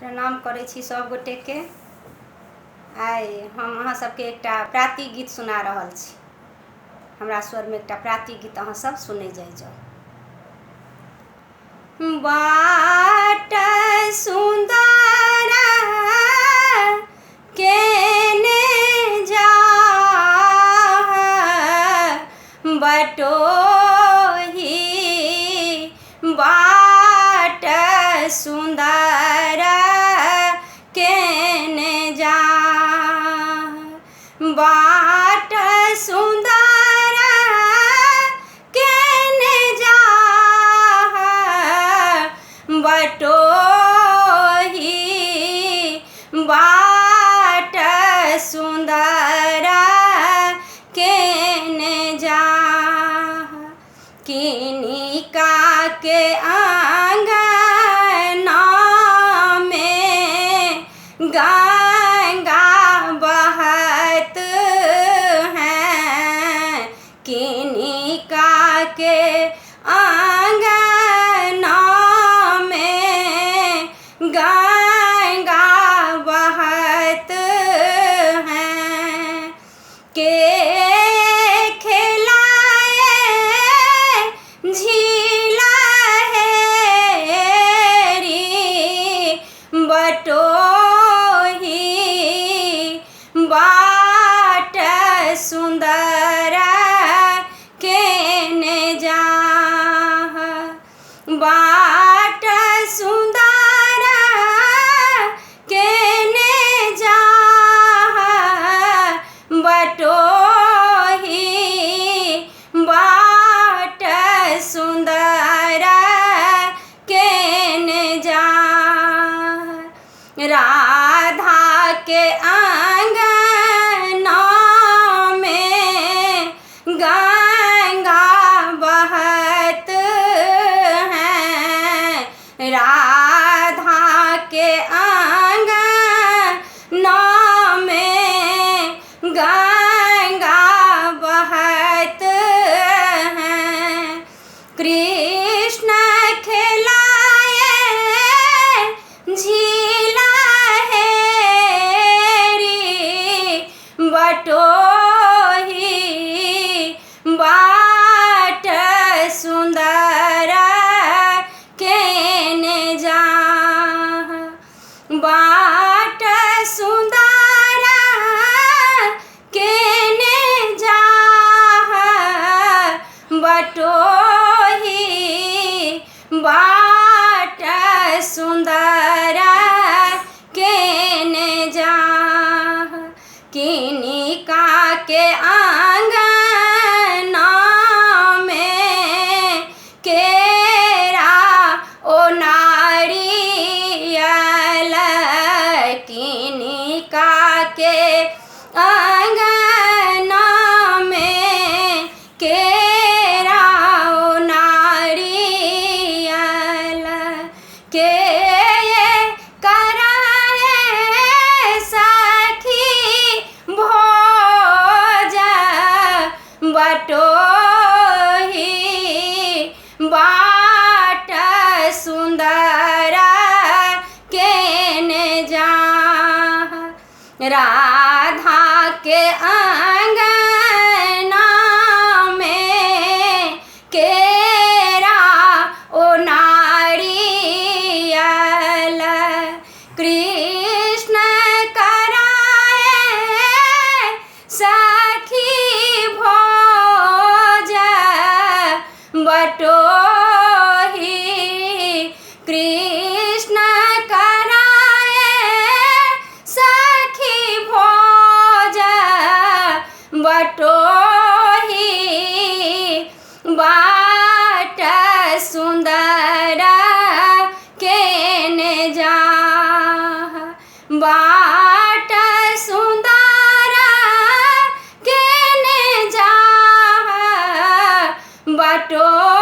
प्रणाम करै छी सब गोटे के। आइ हम अहाँ सबके एकटा प्राति गीत सुना रहल छी। हमरा स्वर में एकटा प्राति गीत अहाँ सब सुनै जाओ। बाट सुंदर केने जाह बटोही बाट सुंदर केने जाह बाट सुंदर केने जाह बटोही बाट सुंदर केने जाह किनिका के आंगना में गंगा बहत हैं किनिका के आंगना में गंगा बहत हैं के खिलाए झीला हेरी बटोही बाट सुंदर केने जाह बाट सुंदर केने जाह बटोही बाट सुंदर केने जाह राधा के आंगना में गंगा बहत हैं राधा के आंगना में गंगा बहत हैं कृष्ण खिलाए झीला हेरी बटोही बाट सुंदर केने जाह बाट सुंदर केने जाह बटोही बाट सुंदर केने जाह किनिका के आंगना में केरा ओ नारियल किनिका के आंगना में केरा ओ नारियल के कराए सखी भोज बटोही बाट सुंदर केने जाह राधा के आंगना में केरा ओ नारियल कृष्ण कराए सखी भोज बटोही कृष्ण कराए सखी भोज बटोही बाट सुंदर केने जाह बाट सुंदर केने जाह बटोही